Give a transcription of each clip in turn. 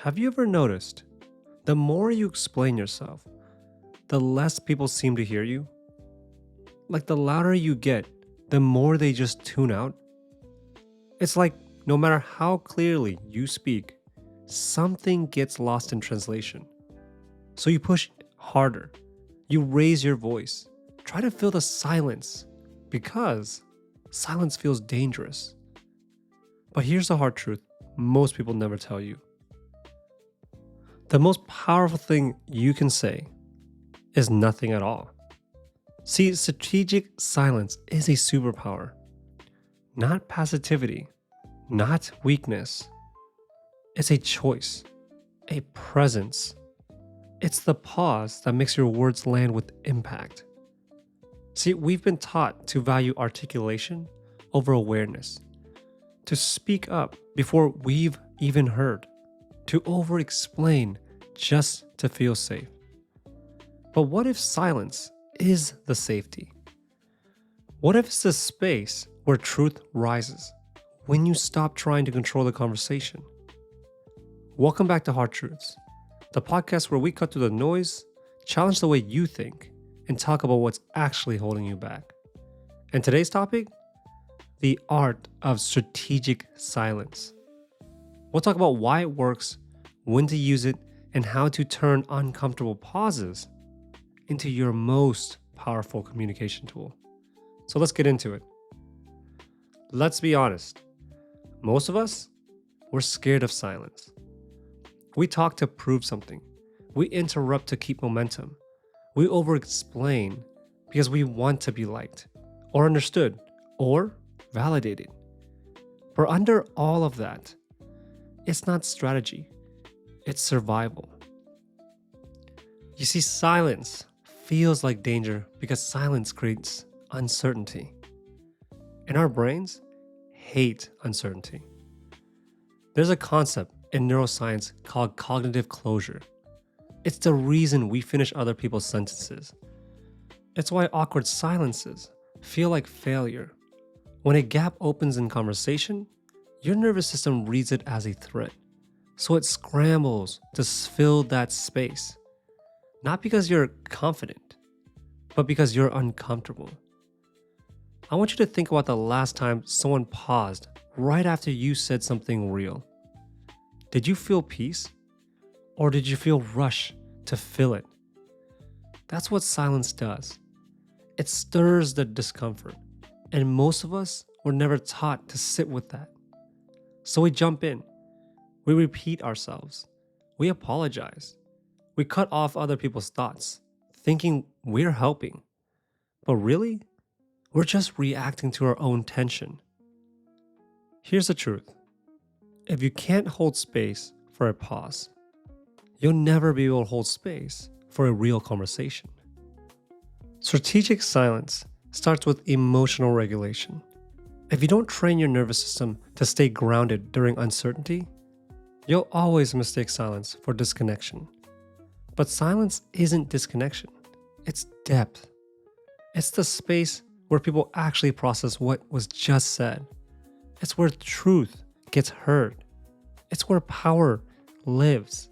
Have you ever noticed the more you explain yourself, the less people seem to hear you? Like the louder you get, the more they just tune out? It's like no matter how clearly you speak, something gets lost in translation. So you push harder, you raise your voice, try to fill the silence because silence feels dangerous. But here's the hard truth most people never tell you. The most powerful thing you can say is nothing at all. See, strategic silence is a superpower, not passivity, not weakness. It's a choice, a presence. It's the pause that makes your words land with impact. See, we've been taught to value articulation over awareness, to speak up before we've even heard, to over-explain just to feel safe. But what if silence is the safety? What if it's the space where truth rises when you stop trying to control the conversation? Welcome back to Hard Truths, the podcast where we cut through the noise, challenge the way you think, and talk about what's actually holding you back. And today's topic? The art of strategic silence. We'll talk about why it works, when to use it, and how to turn uncomfortable pauses into your most powerful communication tool. So let's get into it. Let's be honest. Most of us, we're scared of silence. We talk to prove something. We interrupt to keep momentum. We over-explain because we want to be liked, or understood, or validated. But under all of that, it's not strategy, it's survival. You see, silence feels like danger because silence creates uncertainty. And our brains hate uncertainty. There's a concept in neuroscience called cognitive closure. It's the reason we finish other people's sentences. It's why awkward silences feel like failure. When a gap opens in conversation, your nervous system reads it as a threat. So it scrambles to fill that space. Not because you're confident, but because you're uncomfortable. I want you to think about the last time someone paused right after you said something real. Did you feel peace? Or did you feel rush to fill it? That's what silence does. It stirs the discomfort. And most of us were never taught to sit with that. So we jump in. We repeat ourselves. We apologize. We cut off other people's thoughts, thinking we're helping. But really, we're just reacting to our own tension. Here's the truth. If you can't hold space for a pause, you'll never be able to hold space for a real conversation. Strategic silence starts with emotional regulation. If you don't train your nervous system to stay grounded during uncertainty, you'll always mistake silence for disconnection. But silence isn't disconnection, it's depth. It's the space where people actually process what was just said. It's where truth gets heard. It's where power lives.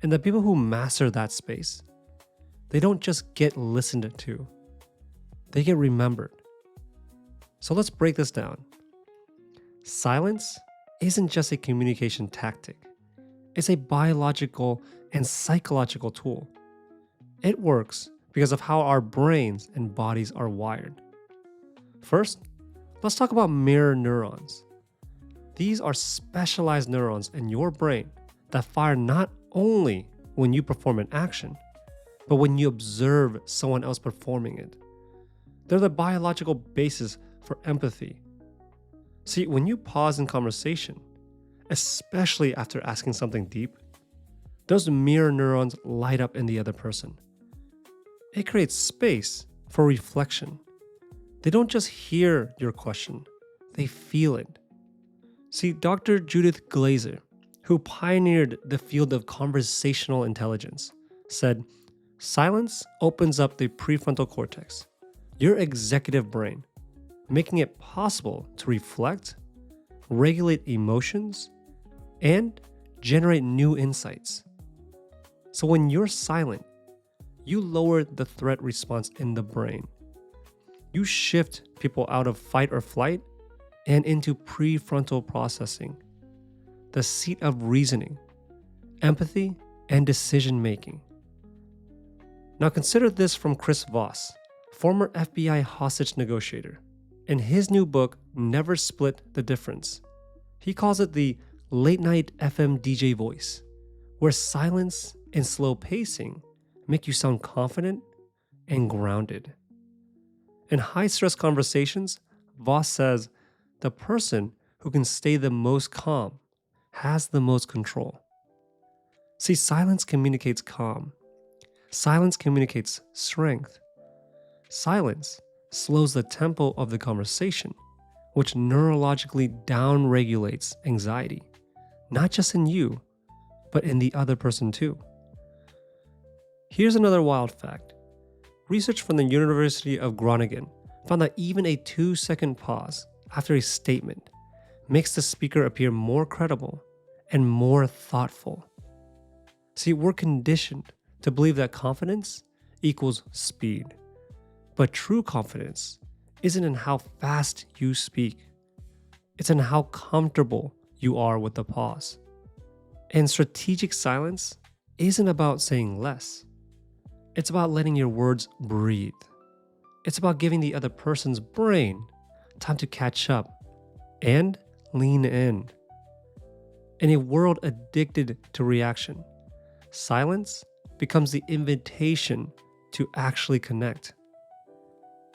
And the people who master that space, they don't just get listened to, they get remembered. So let's break this down. Silence isn't just a communication tactic. It's a biological and psychological tool. It works because of how our brains and bodies are wired. First, let's talk about mirror neurons. These are specialized neurons in your brain that fire not only when you perform an action, but when you observe someone else performing it. They're the biological basis for empathy. See, when you pause in conversation, especially after asking something deep, those mirror neurons light up in the other person. It creates space for reflection. They don't just hear your question, they feel it. See, Dr. Judith Glaser, who pioneered the field of conversational intelligence, said, silence opens up the prefrontal cortex, your executive brain, making it possible to reflect, regulate emotions, and generate new insights. So when you're silent, you lower the threat response in the brain. You shift people out of fight or flight and into prefrontal processing, the seat of reasoning, empathy, and decision making. Now consider this from Chris Voss, former FBI hostage negotiator. In his new book, Never Split the Difference, he calls it the late night FM DJ voice, where silence and slow pacing make you sound confident and grounded. In high-stress conversations, Voss says the person who can stay the most calm has the most control. See, silence communicates calm. Silence communicates strength. Silence slows the tempo of the conversation, which neurologically downregulates anxiety, not just in you, but in the other person too. Here's another wild fact. Research from the University of Groningen found that even a 2-second pause after a statement makes the speaker appear more credible and more thoughtful. See, we're conditioned to believe that confidence equals speed. But true confidence isn't in how fast you speak. It's in how comfortable you are with the pause. And strategic silence isn't about saying less. It's about letting your words breathe. It's about giving the other person's brain time to catch up and lean in. In a world addicted to reaction, silence becomes the invitation to actually connect.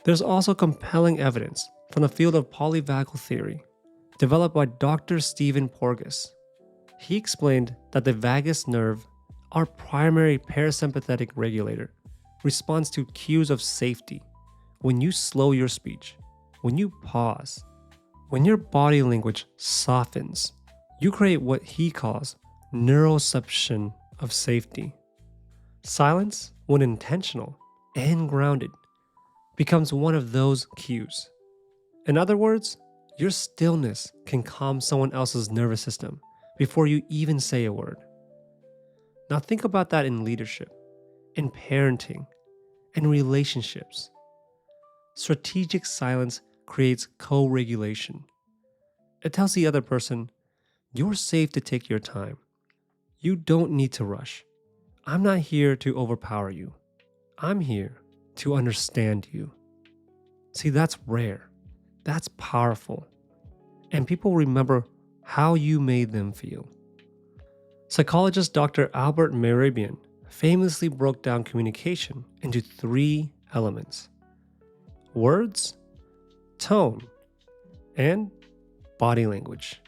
There's also compelling evidence from the field of Polyvagal Theory, developed by Dr. Stephen Porges. He explained that the vagus nerve, our primary parasympathetic regulator, responds to cues of safety when you slow your speech, when you pause, when your body language softens. You create what he calls neuroception of safety. Silence, when intentional and grounded, becomes one of those cues. In other words, your stillness can calm someone else's nervous system before you even say a word. Now think about that in leadership, in parenting, and relationships. Strategic silence creates co-regulation. It tells the other person, you're safe to take your time. You don't need to rush. I'm not here to overpower you. I'm here to understand you. See, that's rare. That's powerful. And people remember how you made them feel. Psychologist Dr. Albert Mehrabian famously broke down communication into 3 elements: words, tone, and body language.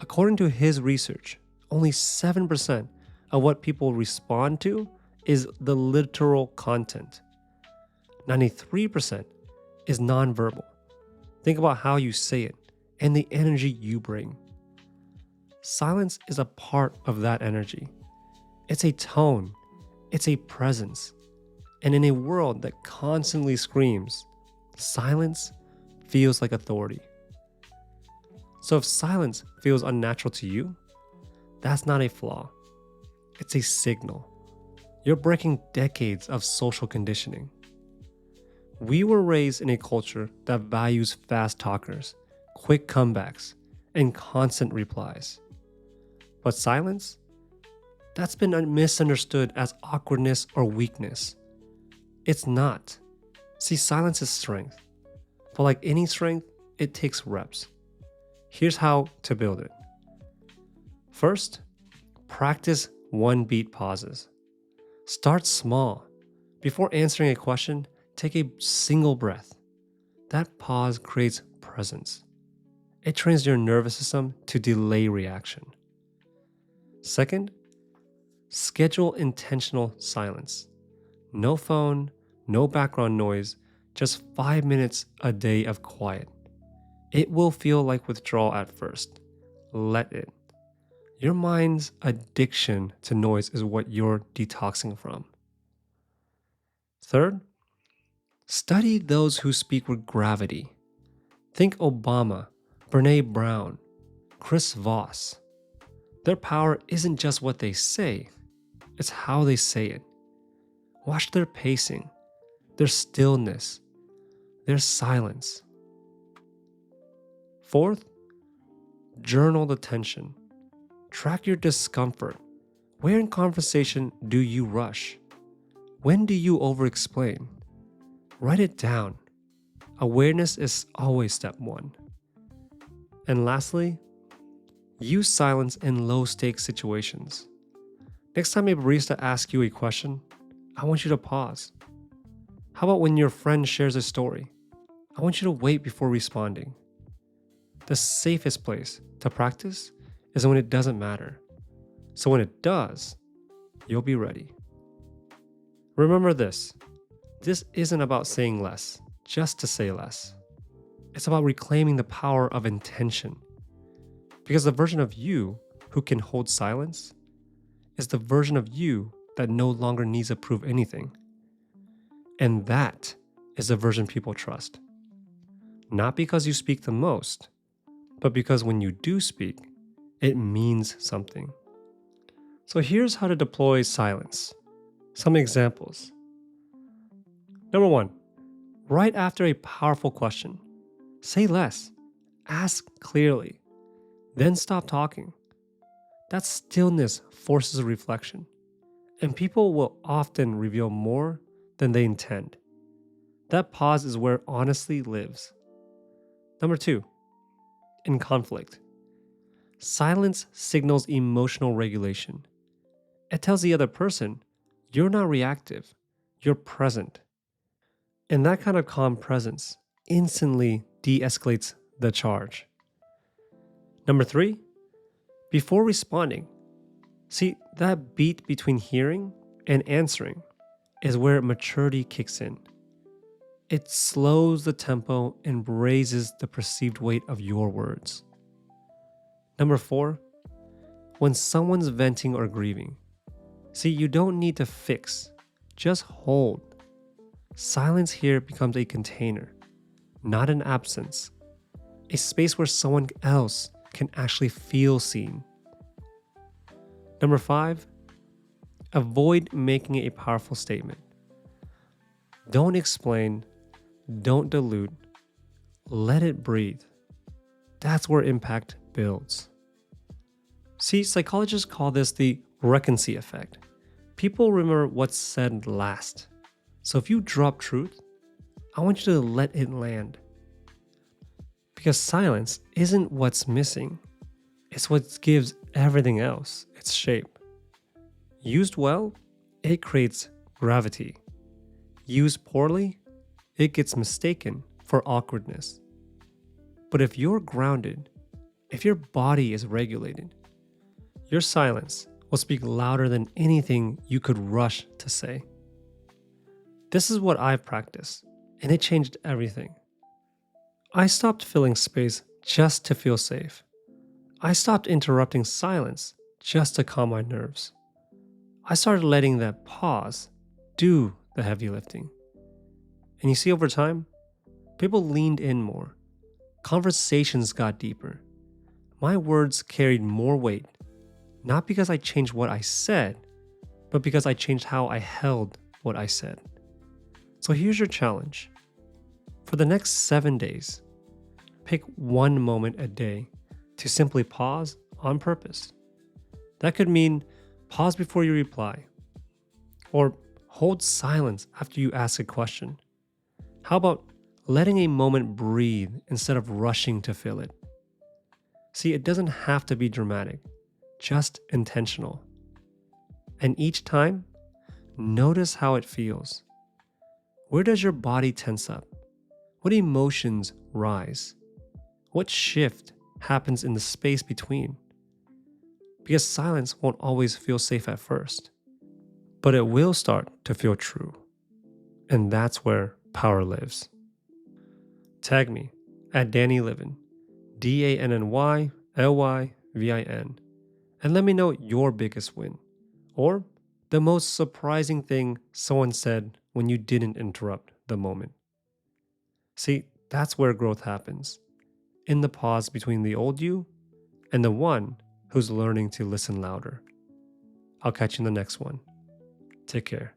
According to his research, only 7% of what people respond to is the literal content. 93% is nonverbal. Think about how you say it and the energy you bring. Silence is a part of that energy. It's a tone. It's a presence. And in a world that constantly screams, silence feels like authority. So if silence feels unnatural to you, that's not a flaw. It's a signal. You're breaking decades of social conditioning. We were raised in a culture that values fast talkers, quick comebacks, and constant replies. But silence? That's been misunderstood as awkwardness or weakness. It's not. See, silence is strength. But like any strength, it takes reps. Here's how to build it. First, practice 1-beat pauses. Start small. Before answering a question, take a single breath. That pause creates presence. It trains your nervous system to delay reaction. Second, schedule intentional silence. No phone, no background noise, just 5 minutes a day of quiet. It will feel like withdrawal at first. Let it. Your mind's addiction to noise is what you're detoxing from. Third, study those who speak with gravity. Think Obama, Brene Brown, Chris Voss. Their power isn't just what they say, it's how they say it. Watch their pacing, their stillness, their silence. Fourth, journal the tension. Track your discomfort. Where in conversation do you rush? When do you over-explain? Write it down. Awareness is always step one. And lastly, use silence in low-stakes situations. Next time a barista asks you a question, I want you to pause. How about when your friend shares a story? I want you to wait before responding. The safest place to practice is when it doesn't matter. So when it does, you'll be ready. Remember this isn't about saying less, just to say less. It's about reclaiming the power of intention. Because the version of you who can hold silence is the version of you that no longer needs to prove anything. And that is the version people trust. Not because you speak the most, but because when you do speak, it means something. So here's how to deploy silence. Some examples. Number 1, right after a powerful question, say less, ask clearly, then stop talking. That stillness forces reflection, and people will often reveal more than they intend. That pause is where honesty lives. Number 2, in conflict, silence signals emotional regulation. It tells the other person, you're not reactive, you're present. And that kind of calm presence instantly de-escalates the charge. Number 3, before responding, see, that beat between hearing and answering is where maturity kicks in. It slows the tempo and raises the perceived weight of your words. Number 4, when someone's venting or grieving, see, you don't need to fix, just hold. Silence here becomes a container, not an absence, a space where someone else can actually feel seen. Number 5, avoid making a powerful statement. Don't explain, don't dilute, let it breathe. That's where impact builds. See, psychologists call this the recency effect. People remember what's said last. So if you drop truth, I want you to let it land. Because silence isn't what's missing. It's what gives everything else its shape. Used well, it creates gravity. Used poorly, it gets mistaken for awkwardness. But if you're grounded, if your body is regulated, your silence will speak louder than anything you could rush to say. This is what I've practiced, and it changed everything. I stopped filling space just to feel safe. I stopped interrupting silence just to calm my nerves. I started letting that pause do the heavy lifting. And you see, over time, people leaned in more. Conversations got deeper. My words carried more weight, not because I changed what I said, but because I changed how I held what I said. So here's your challenge. For the next 7 days, pick one moment a day to simply pause on purpose. That could mean pause before you reply, or hold silence after you ask a question. How about letting a moment breathe instead of rushing to fill it? See, it doesn't have to be dramatic, just intentional. And each time, notice how it feels. Where does your body tense up? What emotions rise? What shift happens in the space between? Because silence won't always feel safe at first, but it will start to feel true. And that's where power lives. Tag me at Danny Livin, DANNYLYVIN, and let me know your biggest win, or the most surprising thing someone said when you didn't interrupt the moment. See, that's where growth happens, in the pause between the old you and the one who's learning to listen louder. I'll catch you in the next one. Take care.